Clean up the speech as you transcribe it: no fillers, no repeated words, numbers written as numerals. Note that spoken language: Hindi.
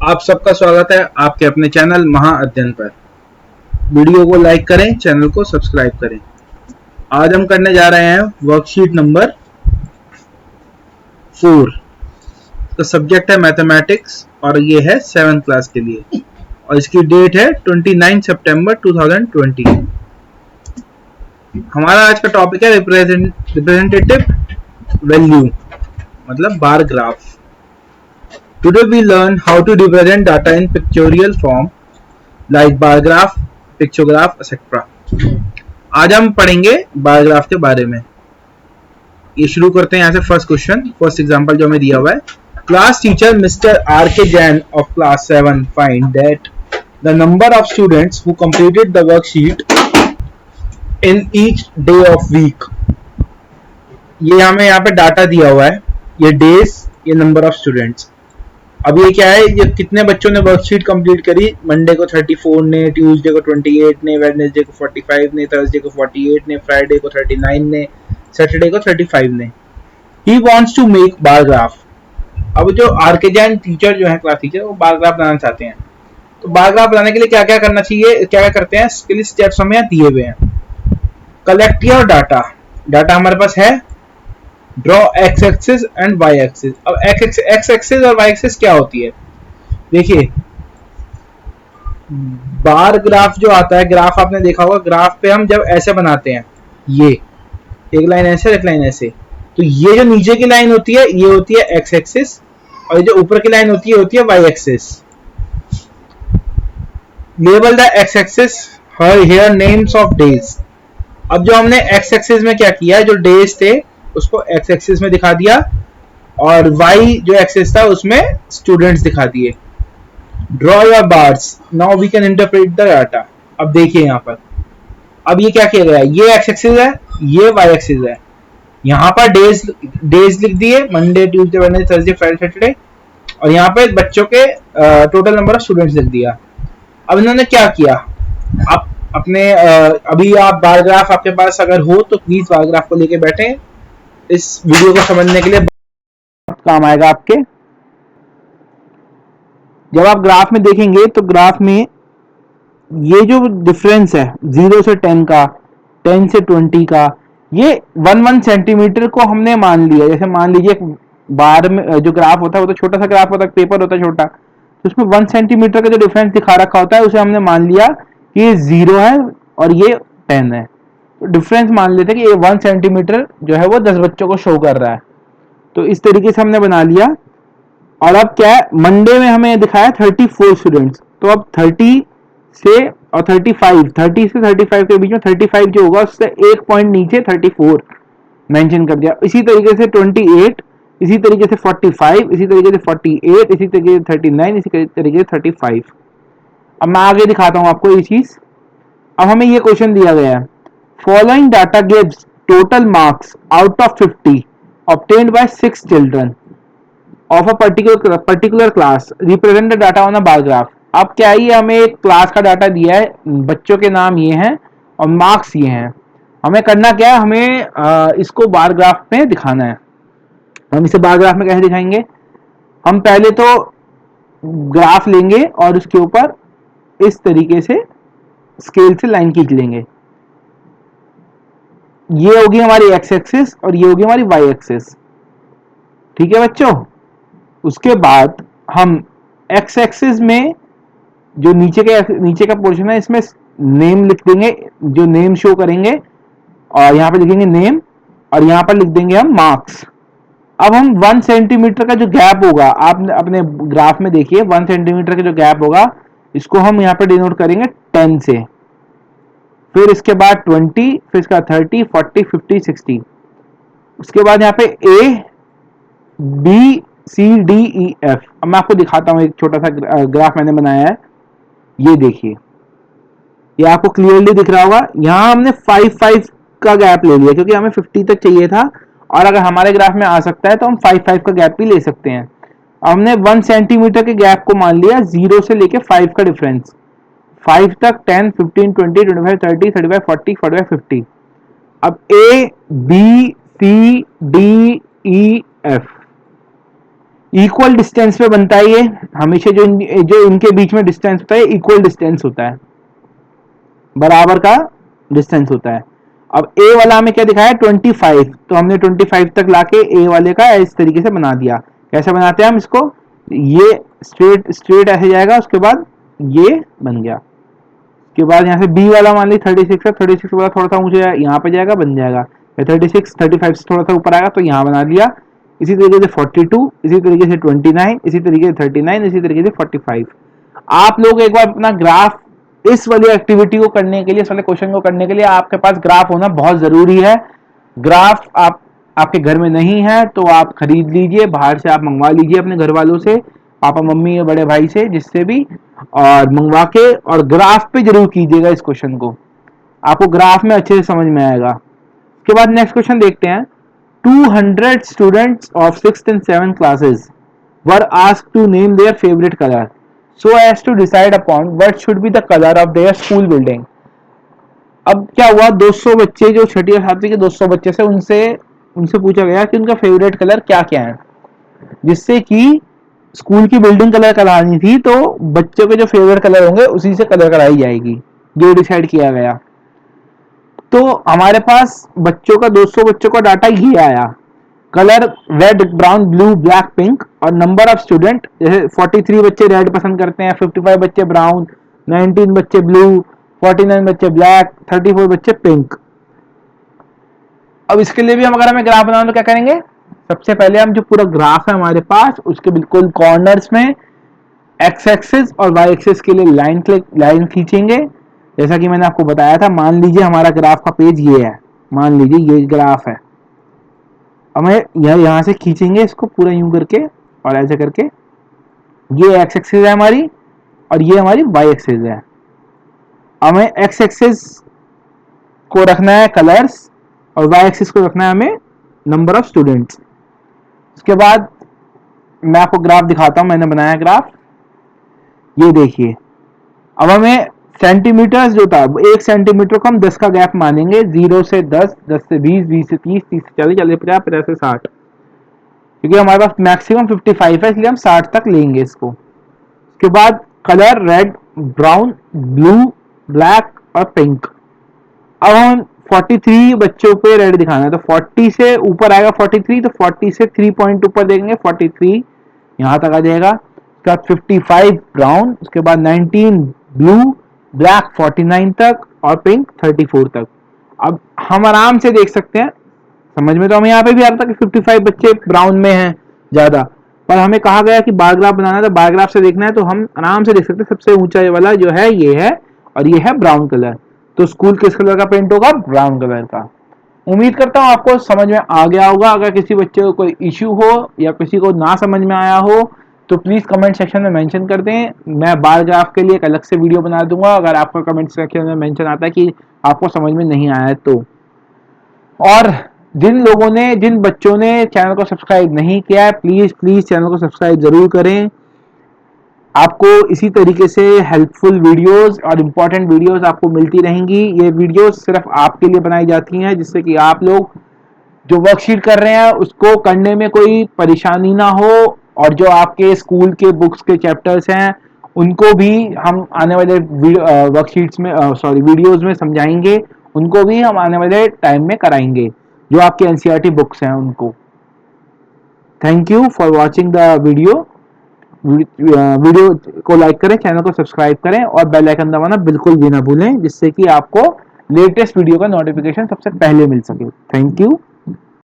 आप सबका स्वागत है आपके अपने चैनल महा अध्ययन पर। वीडियो को लाइक करें, चैनल को सब्सक्राइब करें। आज हम करने जा रहे हैं वर्कशीट नंबर 4। तो सब्जेक्ट है मैथमेटिक्स और ये है 7th क्लास के लिए और इसकी डेट है 29 सितंबर 2020। हमारा आज का टॉपिक है रिप्रेजेंटेटिव वैल्यू मतलब bar graph. Today we learn how to represent data in pictorial form like bar graph, pictograph, etc. आज हम पढ़ेंगे बार ग्राफ के बारे में। ये शुरू करते हैं यहाँ से फर्स्ट क्वेश्चन, फर्स्ट एग्जांपल जो हमें दिया हुआ है। Class teacher mister R K Jain of class 7 find that the number of students who completed the worksheet in each day of week. ये हमें यहाँ पे डाटा दिया हुआ है, ये डेज, ये नंबर ऑफ स्टूडेंट्स। अब ये क्या है, ये कितने बच्चों ने वर्कशीट कंप्लीट करी। मंडे को 34 ने, ट्यूसडे को 28 ने, वेडनेसडे को 45 ने, थर्सडे को 48 ने, फ्राइडे को 39 ने, सैटरडे को 35 ने। He wants to make bar graph. अब जो आर के जैन टीचर जो है क्लास टीचर, वो बार ग्राफ बनाना चाहते हैं। तो बार ग्राफ बनाने के लिए क्या क्या करना चाहिए, क्या क्या करते हैं, इसके लिए स्टेप्स हमें यहाँ दिए हुए हैं। कलेक्ट योर डाटा, डाटा हमारे पास है। Draw X axis and Y axis. अब एक्स एक्सिस और वाई एक्सिस क्या होती है, देखिए बार ग्राफ जो आता है, ग्राफ आपने देखा होगा, ग्राफ पे हम जब ऐसे बनाते हैं, ये एक लाइन ऐसे एक लाइन ऐसे, तो ये जो नीचे की लाइन होती है ये होती है एक्स एक्सिस और ये जो ऊपर की लाइन होती है Y axis. Label the X axis here names of days. अब जो हमने एक्स एक्सिस में क्या किया, जो डेज थे उसको एक्स एक्सिस में दिखा दिया और वाई जो एक्सिस था उसमें स्टूडेंट्स दिखा दिए। Draw your bars, now we can interpret the data. अब देखिए यहाँ पर, अब ये क्या किया गया है, ये एक्स एक्सिस है, ये वाई एक्सिस है। यहाँ पर डेज लिख दिए, Monday Tuesday Wednesday Thursday Friday Saturday, और यहाँ पे बच्चों के टोटल नंबर ऑफ स्टूडेंट्स लिख दिया। अब इन्होंने क्या किया, आप अपने अभी आप बार ग्राफ आपके पास अगर हो तो प्लीज बार ग्राफ को लेके बैठे, इस वीडियो को समझने के लिए काम आएगा आपके। जब आप ग्राफ में देखेंगे तो ग्राफ में ये जो डिफरेंस है 0 से 10 का, 10 से 20 का, ये 1 सेंटीमीटर को हमने मान लिया। जैसे मान लीजिए बार में जो ग्राफ होता है वो तो छोटा सा ग्राफ होता है, पेपर होता है छोटा, तो उसमें 1 सेंटीमीटर का जो डिफरेंस दिखा रखा होता है उसे हमने मान लिया कि ये 0 है और ये 10 है। डिफरेंस मान लेते हैं कि ये 1 सेंटीमीटर जो है वो 10 बच्चों को शो कर रहा है। तो इस तरीके से हमने बना लिया। और अब क्या है, मंडे में हमें दिखाया 34 स्टूडेंट्स, तो अब 30 से और 35, 30 से 35 के बीच में 35 जो होगा उससे एक पॉइंट नीचे 34 मेंशन कर दिया। इसी तरीके से 28, इसी तरीके से 45, इसी तरीके से 48, इसी तरीके से 39, इसी तरीके से 35। अब मैं आगे दिखाता हूं आपको ये चीज। अब हमें ये क्वेश्चन दिया गया है, following data gives total marks out of 50 obtained by 6 children of a particular class. Represent the data on a bar graph. अब क्या है, ये हमें एक क्लास का डाटा दिया है, बच्चों के नाम ये हैं और मार्क्स ये हैं। हमें करना क्या है, हमें इसको बार ग्राफ में दिखाना है। हम इसे बार ग्राफ में कैसे दिखाएंगे, हम पहले तो ग्राफ लेंगे और उसके ऊपर इस तरीके से स्केल से लाइन खींच लेंगे। ये होगी हमारी एक्स एक्सिस और ये होगी हमारी वाई एक्सिस। ठीक है बच्चों, उसके बाद हम एक्स एक्सिस में जो नीचे का पोर्शन है इसमें नेम लिख देंगे, जो नेम शो करेंगे, और यहाँ पे लिखेंगे नेम और यहाँ पर लिख देंगे हम मार्क्स। अब हम 1 सेंटीमीटर का जो गैप होगा, आप अपने ग्राफ में देखिए 1 सेंटीमीटर का जो गैप होगा इसको हम यहाँ पे डिनोट करेंगे 10 से, फिर इसके बाद 20, फिर इसका 30, 40, 50, 60। उसके बाद यहाँ पे A, B, C, D, E, F। अब मैं आपको दिखाता हूँ, एक छोटा सा ग्राफ मैंने बनाया है, ये देखिए, ये आपको क्लियरली दिख रहा होगा। यहाँ हमने 5 का गैप ले लिया क्योंकि हमें 50 तक चाहिए था, और अगर हमारे ग्राफ में आ सकता है तो हम 5 का गैप भी ले सकते हैं। अब हमने 1 सेंटीमीटर के गैप को मान लिया, 0 से लेके 5 का डिफरेंस, 5 तक 10, 15, 20, 25, 30, 35, 40, 45, 50। अब A, B, C, D, E, F, equal distance पे बनता है ये हमेशा, जो इनके बीच में डिस्टेंस होता है इक्वल डिस्टेंस होता है, बराबर का डिस्टेंस होता है। अब ए वाला हमें क्या दिखाया 25, तो हमने 25 तक लाके ए वाले का इस तरीके से बना दिया। कैसे बनाते हैं हम इसको, ये स्ट्रेट स्ट्रेट ऐसे जाएगा, उसके बाद ये बन गया। उसके बाद यहाँ से बी वाला मान ली 36 है, 36 वाला थोड़ा सा ऊंचे यहाँ पे जाएगा, बन जाएगा 36, 35 से थोड़ा सा ऊपर आएगा तो यहाँ बना दिया। इसी तरीके से 42, इसी तरीके से 29, इसी तरीके से 39, इसी तरीके से 45। आप लोग एक बार अपना ग्राफ, इस वाली एक्टिविटी को करने के लिए, इस वाले क्वेश्चन को करने के लिए आपके पास ग्राफ होना बहुत जरूरी है। ग्राफ आपके घर में नहीं है तो आप खरीद लीजिए, बाहर से आप मंगवा लीजिए अपने घर वालों से, पापा मम्मी या बड़े भाई से, जिससे भी, और मंगवा के और ग्राफ पे जरूर कीजिएगा इस क्वेश्चन को, आपको ग्राफ में अच्छे से समझ में आएगा। उसके बाद नेक्स्ट क्वेश्चन देखते हैं। 200 students of 6th and 7th classes were asked to name their favorite color so as to decide upon what should be the color of their school building। अब क्या हुआ, 200 बच्चे, जो छठी और सातवीं के 200 बच्चे से उनसे पूछा गया कि उनका फेवरेट कलर क्या क्या है, जिससे कि स्कूल की बिल्डिंग कलर करानी थी, तो बच्चों के जो फेवरेट कलर होंगे उसी से कलर कराई जाएगी, ये डिसाइड किया गया। तो हमारे पास बच्चों का 200 बच्चों का डाटा ये आया, colour red, brown, blue, black, pink, और नंबर ऑफ स्टूडेंट, जैसे 43 बच्चे रेड पसंद करते हैं, 55 बच्चे ब्राउन, 19 बच्चे ब्लू, 49 बच्चे ब्लैक, 34 बच्चे पिंक। अब इसके लिए भी हम अगर हमें ग्राफ बनाना तो क्या करेंगे, सबसे पहले हम जो पूरा ग्राफ है हमारे पास उसके बिल्कुल कॉर्नर्स में एक्स एक्सिस और वाई एक्सिस के लिए लाइन खींचेंगे, जैसा कि मैंने आपको बताया था। मान लीजिए हमारा ग्राफ का पेज ये है, मान लीजिए ये ग्राफ है, हमें यहाँ से खींचेंगे इसको पूरा यूं करके और ऐसे करके, ये एक्स एक्सिस है हमारी और ये हमारी वाई एक्सिस है। हमें एक्स एक्सिस को रखना है कलर्स और वाई एक्सिस को रखना है हमें नंबर ऑफ स्टूडेंट्स। उसके बाद मैं आपको ग्राफ दिखाता हूं, मैंने बनाया ग्राफ, ये देखिए। अब हमें सेंटीमीटर्स जो था, 1 सेंटीमीटर को हम 10 का गैप मानेंगे, 0 से 10, 10 से 20, 20 से 30, 30 से 40, 40 से 50, 50 से 60, क्योंकि हमारे पास मैक्सिमम 55 है इसलिए हम 60 तक लेंगे इसको। उसके बाद colour red, brown, blue, black और पिंक। अब हम 43 बच्चों पे रेड दिखाना है, तो 40 से ऊपर आएगा 43, तो 40 से 3 पॉइंट ऊपर देंगे, 43 यहां तक आ जाएगा। उसके बाद 55 ब्राउन, उसके बाद 19 ब्लू, ब्लैक 49 तक और पिंक 34 तक। अब हम आराम से देख सकते हैं, समझ में तो हमें यहाँ पे भी आ रहा था कि 55 बच्चे ब्राउन में हैं ज्यादा, पर हमें कहा गया कि बार ग्राफ बनाना है, तो बार ग्राफ से देखना है, तो हम आराम से देख सकते हैं सबसे ऊंचा वाला जो है ये है, और ये है ब्राउन कलर। तो स्कूल किस कलर का पेंट होगा, ब्राउन कलर का। उम्मीद करता हूँ आपको समझ में आ गया होगा। अगर किसी बच्चे को कोई इश्यू हो या किसी को ना समझ में आया हो तो प्लीज कमेंट सेक्शन में मेंशन कर दें, मैं बार ग्राफ के लिए एक अलग से वीडियो बना दूंगा अगर आपका कमेंट सेक्शन में मेंशन आता है कि आपको समझ में नहीं आया है तो। और जिन बच्चों ने चैनल को सब्सक्राइब नहीं किया है, प्लीज चैनल को सब्सक्राइब जरूर करें। आपको इसी तरीके से हेल्पफुल वीडियोस और इम्पोर्टेंट वीडियोस आपको मिलती रहेंगी। ये वीडियोस सिर्फ आपके लिए बनाई जाती हैं, जिससे कि आप लोग जो वर्कशीट कर रहे हैं उसको करने में कोई परेशानी ना हो, और जो आपके स्कूल के बुक्स के चैप्टर्स हैं उनको भी हम आने वाले वर्कशीट्स में वीडियोस में समझाएंगे, उनको भी हम आने वाले टाइम में कराएंगे, जो आपके एनसीईआरटी बुक्स हैं उनको। Thank you for watching the video को लाइक करें, चैनल को सब्सक्राइब करें और बेल आइकन दबाना बिल्कुल भी ना भूलें, जिससे कि आपको लेटेस्ट वीडियो का नोटिफिकेशन सबसे पहले मिल सके। Thank you.